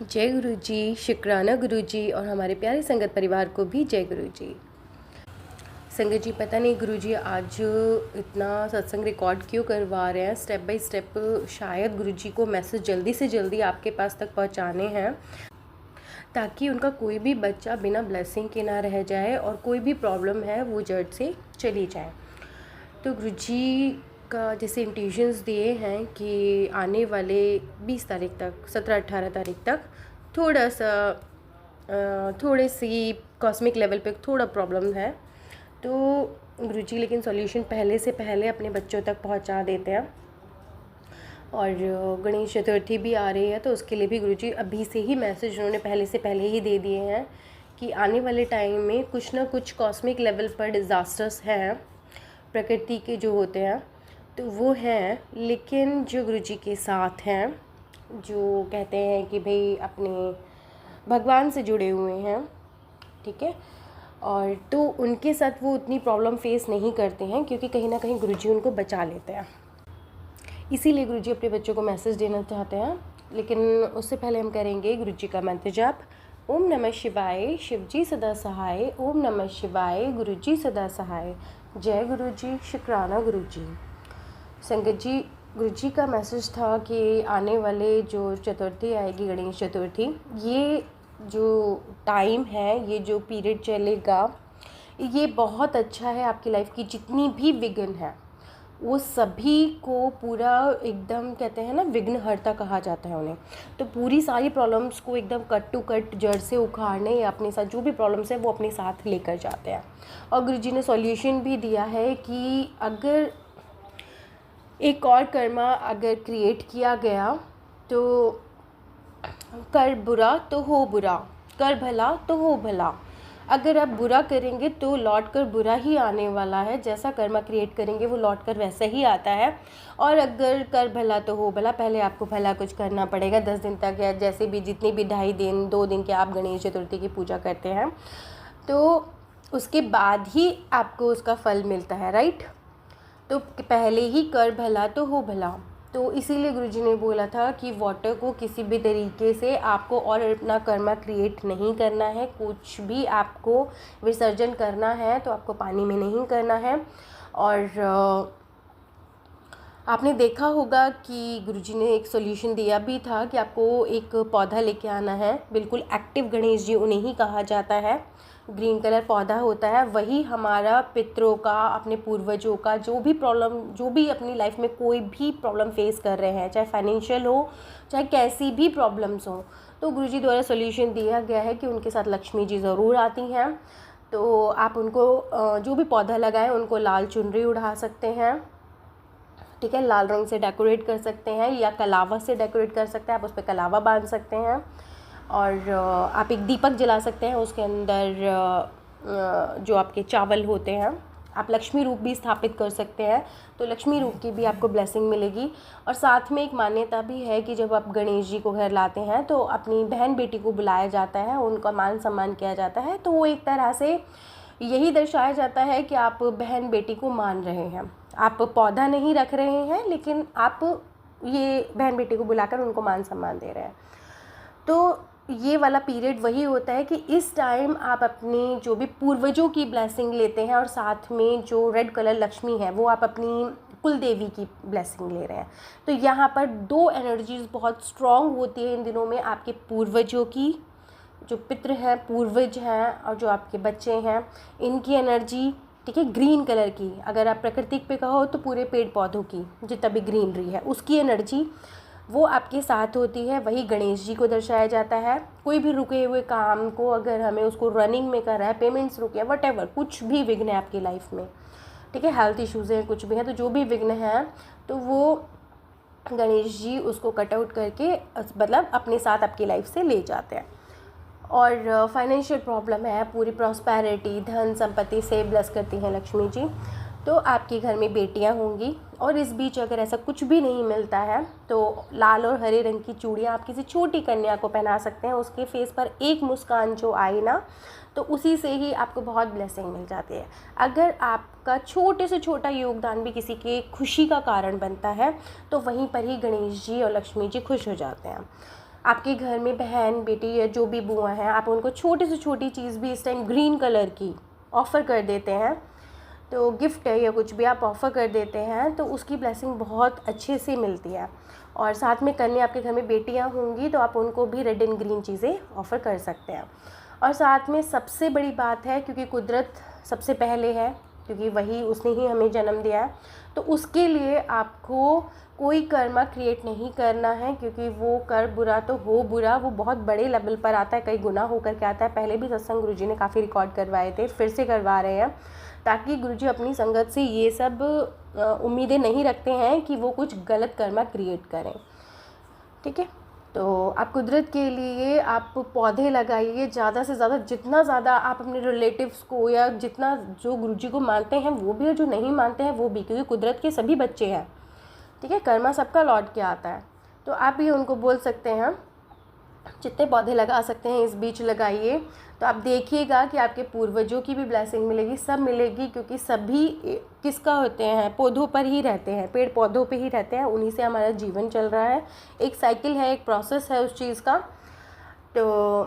जय गुरु जी, शुक्राना गुरु जी और हमारे प्यारे संगत परिवार को भी जय गुरु जी। संगत जी, पता नहीं गुरु जी आज इतना सत्संग रिकॉर्ड क्यों करवा रहे हैं। स्टेप बाय स्टेप शायद गुरु जी को मैसेज जल्दी से जल्दी आपके पास तक पहुंचाने हैं, ताकि उनका कोई भी बच्चा बिना ब्लेसिंग के ना रह जाए और कोई भी प्रॉब्लम है वो जड़ से चली जाए। तो गुरु जी का जैसे इंट्यूशंस दिए हैं कि आने वाले 20 तारीख तक, 17-18 तारीख तक थोड़ा सा थोड़ी सी कॉस्मिक लेवल पे थोड़ा प्रॉब्लम है। तो गुरुजी लेकिन सॉल्यूशन पहले से पहले अपने बच्चों तक पहुंचा देते हैं। और गणेश चतुर्थी भी आ रही है, तो उसके लिए भी गुरुजी अभी से ही मैसेज उन्होंने पहले से पहले ही दे दिए हैं कि आने वाले टाइम में कुछ ना कुछ कॉस्मिक लेवल पर डिज़ास्टर्स हैं, प्रकृति के जो होते हैं तो वो हैं, लेकिन जो गुरुजी के साथ हैं, जो कहते हैं कि भाई अपने भगवान से जुड़े हुए हैं, ठीक है, और तो उनके साथ वो उतनी प्रॉब्लम फेस नहीं करते हैं, क्योंकि कहीं ना कहीं गुरुजी उनको बचा लेते हैं। इसीलिए गुरुजी अपने बच्चों को मैसेज देना चाहते हैं। लेकिन उससे पहले हम करेंगे गुरुजी का मंत्र जाप। ओम नमः शिवाय, शिवजी सदा सहाय। ओम नमः शिवाय, गुरुजी सदा सहाय। जय गुरुजी, शुक्राना गुरुजी। संगत जी, गुरुजी का मैसेज था कि आने वाले जो चतुर्थी आएगी, गणेश चतुर्थी, ये जो टाइम है, ये जो पीरियड चलेगा, ये बहुत अच्छा है। आपकी लाइफ की जितनी भी विघ्न है वो सभी को पूरा एकदम, कहते हैं ना, विघ्नहर्ता कहा जाता है उन्हें, तो पूरी सारी प्रॉब्लम्स को एकदम कट टू कट जड़ से उखाड़ने या अपने साथ जो भी प्रॉब्लम्स है वो अपने साथ लेकर जाते हैं। और गुरुजी ने सॉल्यूशन भी दिया है कि अगर एक और कर्मा अगर क्रिएट किया गया तो कर बुरा तो हो बुरा, कर भला तो हो भला। अगर आप बुरा करेंगे तो लौट कर बुरा ही आने वाला है। जैसा कर्मा क्रिएट करेंगे वो लौट कर वैसा ही आता है। और अगर कर भला तो हो भला, पहले आपको भला कुछ करना पड़ेगा 10 दिन तक, या जैसे भी जितनी भी 2.5 दिन 2 दिन के आप गणेश चतुर्थी की पूजा करते हैं, तो उसके बाद ही आपको उसका फल मिलता है, राइट। तो पहले ही कर भला तो हो भला। तो इसीलिए गुरुजी ने बोला था कि वाटर को किसी भी तरीके से आपको और अपना कर्मा क्रिएट नहीं करना है। कुछ भी आपको विसर्जन करना है तो आपको पानी में नहीं करना है। और आपने देखा होगा कि गुरुजी ने एक सॉल्यूशन दिया भी था कि आपको एक पौधा लेके आना है। बिल्कुल एक्टिव गणेश जी उन्हें ही कहा जाता है। ग्रीन कलर पौधा होता है, वही हमारा पितरों का, अपने पूर्वजों का जो भी प्रॉब्लम, जो भी अपनी लाइफ में कोई भी प्रॉब्लम फेस कर रहे हैं, चाहे फाइनेंशियल हो, चाहे कैसी भी प्रॉब्लम्स हो, तो गुरुजी द्वारा सॉल्यूशन दिया गया है कि उनके साथ लक्ष्मी जी ज़रूर आती हैं। तो आप उनको जो भी पौधा लगाएं उनको लाल चुनरी उड़ा सकते हैं, ठीक है, लाल रंग से डेकोरेट कर सकते हैं या कलावा से डेकोरेट कर सकते हैं। आप उस पर कलावा बांध सकते हैं और आप एक दीपक जला सकते हैं। उसके अंदर जो आपके चावल होते हैं, आप लक्ष्मी रूप भी स्थापित कर सकते हैं, तो लक्ष्मी रूप की भी आपको ब्लेसिंग मिलेगी। और साथ में एक मान्यता भी है कि जब आप गणेश जी को घर लाते हैं तो अपनी बहन बेटी को बुलाया जाता है, उनका मान सम्मान किया जाता है। तो वो एक तरह से यही दर्शाया जाता है कि आप बहन बेटी को मान रहे हैं। आप पौधा नहीं रख रहे हैं, लेकिन आप ये बहन बेटी को बुलाकर उनको मान सम्मान दे रहे हैं। तो ये वाला पीरियड वही होता है कि इस टाइम आप अपनी जो भी पूर्वजों की ब्लेसिंग लेते हैं, और साथ में जो रेड कलर लक्ष्मी है वो आप अपनी कुल देवी की ब्लेसिंग ले रहे हैं। तो यहाँ पर 2 एनर्जीज़ बहुत स्ट्रॉन्ग होती है इन दिनों में, आपके पूर्वजों की, जो पितृ हैं, पूर्वज हैं, और जो आपके बच्चे हैं, इनकी एनर्जी, ठीक है, ग्रीन कलर की। अगर आप प्राकृतिक पे कहो तो पूरे पेड़ पौधों की जितना भी ग्रीनरी है उसकी एनर्जी वो आपके साथ होती है। वही गणेश जी को दर्शाया जाता है। कोई भी रुके हुए काम को अगर हमें उसको रनिंग में कर रहा है, पेमेंट्स रुके, वटेवर, कुछ भी विघ्न है आपकी लाइफ में, ठीक है, हेल्थ इश्यूज़ हैं, कुछ भी है, तो जो भी विघ्न है तो वो गणेश जी उसको कट आउट करके मतलब अपने साथ आपकी लाइफ से ले जाते हैं। और फाइनेंशियल प्रॉब्लम है, पूरी प्रॉस्पेरिटी, धन संपत्ति से ब्लेस करती हैं लक्ष्मी जी। तो आपके घर में बेटियां होंगी। और इस बीच अगर ऐसा कुछ भी नहीं मिलता है तो लाल और हरे रंग की चूड़ियाँ आप किसी छोटी कन्या को पहना सकते हैं। उसके फेस पर एक मुस्कान जो आई ना, तो उसी से ही आपको बहुत ब्लेसिंग मिल जाती है। अगर आपका छोटे से छोटा योगदान भी किसी के खुशी का कारण बनता है तो वहीं पर ही गणेश जी और लक्ष्मी जी खुश हो जाते हैं। आपके घर में बहन बेटी या जो भी बुआ हैं, आप उनको छोटी से छोटी चीज़ भी इस टाइम ग्रीन कलर की ऑफ़र कर देते हैं, तो गिफ्ट है या कुछ भी आप ऑफ़र कर देते हैं, तो उसकी ब्लेसिंग बहुत अच्छे से मिलती है। और साथ में कन्या, आपके घर में बेटियां होंगी तो आप उनको भी रेड एंड ग्रीन चीज़ें ऑफ़र कर सकते हैं। और साथ में सबसे बड़ी बात है, क्योंकि कुदरत सबसे पहले है, क्योंकि वही उसने ही हमें जन्म दिया है, तो उसके लिए आपको कोई कर्मा क्रिएट नहीं करना है, क्योंकि वो कर बुरा तो हो बुरा, वो बहुत बड़े लेवल पर आता है, कई गुना होकर के आता है। पहले भी सत्संग गुरुजी ने काफ़ी रिकॉर्ड करवाए थे, फिर से करवा रहे हैं, ताकि गुरुजी अपनी संगत से ये सब उम्मीदें नहीं रखते हैं कि वो कुछ गलत कर्मा क्रिएट करें। ठीक है, तो आप कुदरत के लिए आप पौधे लगाइए ज़्यादा से ज़्यादा, जितना ज़्यादा आप अपने रिलेटिव्स को या जितना जो गुरुजी को मानते हैं वो भी और जो नहीं मानते हैं वो भी, क्योंकि कुदरत के सभी बच्चे हैं। ठीक है, कर्मा सबका लौट के आता है, तो आप भी उनको बोल सकते हैं जितने पौधे लगा सकते हैं इस बीच लगाइए। तो आप देखिएगा कि आपके पूर्वजों की भी ब्लेसिंग मिलेगी, सब मिलेगी, क्योंकि सभी किसका होते हैं, पौधों पर ही रहते हैं, पेड़ पौधों पे ही रहते हैं, उन्हीं से हमारा जीवन चल रहा है। एक साइकिल है, एक प्रोसेस है उस चीज़ का। तो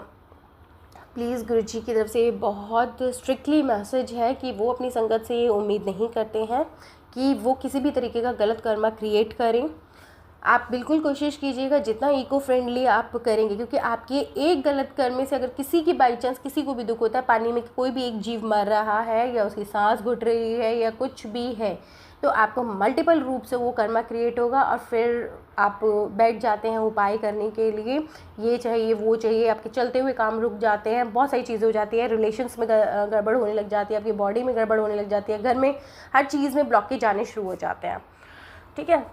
प्लीज़ गुरुजी की तरफ से बहुत स्ट्रिक्टली मैसेज है कि वो अपनी संगत से ये उम्मीद नहीं करते हैं कि वो किसी भी तरीके का गलत कर्मा क्रिएट करें। आप बिल्कुल कोशिश कीजिएगा जितना इको फ्रेंडली आप करेंगे, क्योंकि आपके एक गलत कर्म से अगर किसी की बाई चांस किसी को भी दुख होता है, पानी में कोई भी एक जीव मर रहा है या उसकी सांस घुट रही है या कुछ भी है, तो आपको मल्टीपल रूप से वो कर्मा क्रिएट होगा। और फिर आप बैठ जाते हैं उपाय करने के लिए, ये चाहिए वो चाहिए, आपके चलते हुए काम रुक जाते हैं, बहुत सारी चीज़ें हो जाती है, रिलेशंस में गड़बड़ होने लग जाती है, आपकी बॉडी में गड़बड़ होने लग जाती है, घर में हर चीज़ में ब्लॉकेज आने शुरू हो जाते हैं। ठीक है,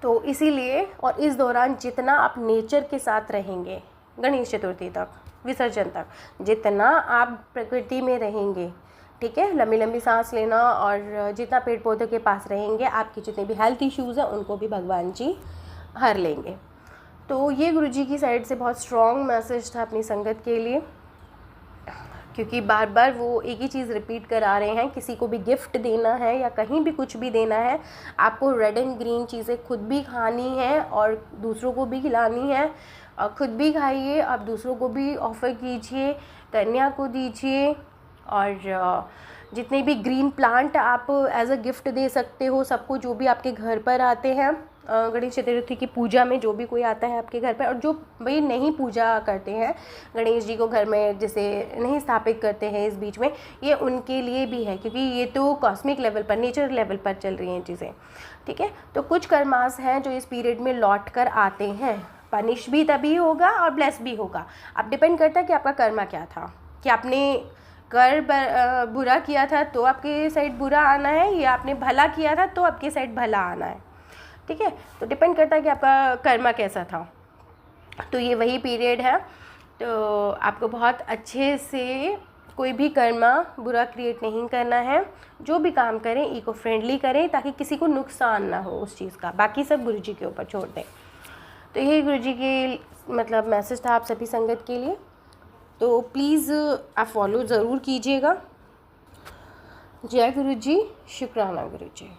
तो इसीलिए और इस दौरान जितना आप नेचर के साथ रहेंगे, गणेश चतुर्थी तक, विसर्जन तक, जितना आप प्रकृति में रहेंगे, ठीक है, लंबी लंबी सांस लेना और जितना पेड़ पौधों के पास रहेंगे, आपके जितने भी हेल्थ इश्यूज़ हैं उनको भी भगवान जी हर लेंगे। तो ये गुरुजी की साइड से बहुत स्ट्रॉन्ग मैसेज था अपनी संगत के लिए, क्योंकि बार बार वो एक ही चीज़ रिपीट करा रहे हैं, किसी को भी गिफ्ट देना है या कहीं भी कुछ भी देना है, आपको रेड एंड ग्रीन चीज़ें खुद भी खानी है और दूसरों को भी खिलानी है। और खुद भी खाइए, आप दूसरों को भी ऑफ़र कीजिए, कन्या को दीजिए, और जितने भी ग्रीन प्लांट आप एज अ गिफ्ट दे सकते हो सबको, जो भी आपके घर पर आते हैं गणेश चतुर्थी की पूजा में, जो भी कोई आता है आपके घर पर, और जो भाई नहीं पूजा करते हैं गणेश जी को घर में, जैसे नहीं स्थापित करते हैं इस बीच में, ये उनके लिए भी है, क्योंकि ये तो कॉस्मिक लेवल पर, नेचर लेवल पर चल रही हैं चीज़ें। ठीक है, तो कुछ कर्मास हैं जो इस पीरियड में लौट कर आते हैं, पनिश भी तभी होगा और ब्लेस भी होगा। अब डिपेंड करता है कि आपका कर्मा क्या था, कि आपने कर बुरा किया था तो आपके साइड बुरा आना है, या आपने भला किया था तो आपके साइड भला आना है। ठीक है, तो डिपेंड करता है कि आपका कर्मा कैसा था। तो ये वही पीरियड है, तो आपको बहुत अच्छे से कोई भी कर्मा बुरा क्रिएट नहीं करना है, जो भी काम करें इको फ्रेंडली करें, ताकि किसी को नुकसान ना हो उस चीज़ का, बाकी सब गुरुजी के ऊपर छोड़ दें। तो यही गुरुजी की मतलब मैसेज था आप सभी संगत के लिए, तो प्लीज़ आप फॉलो ज़रूर कीजिएगा। जय गुरुजी, शुक्राना गुरुजी।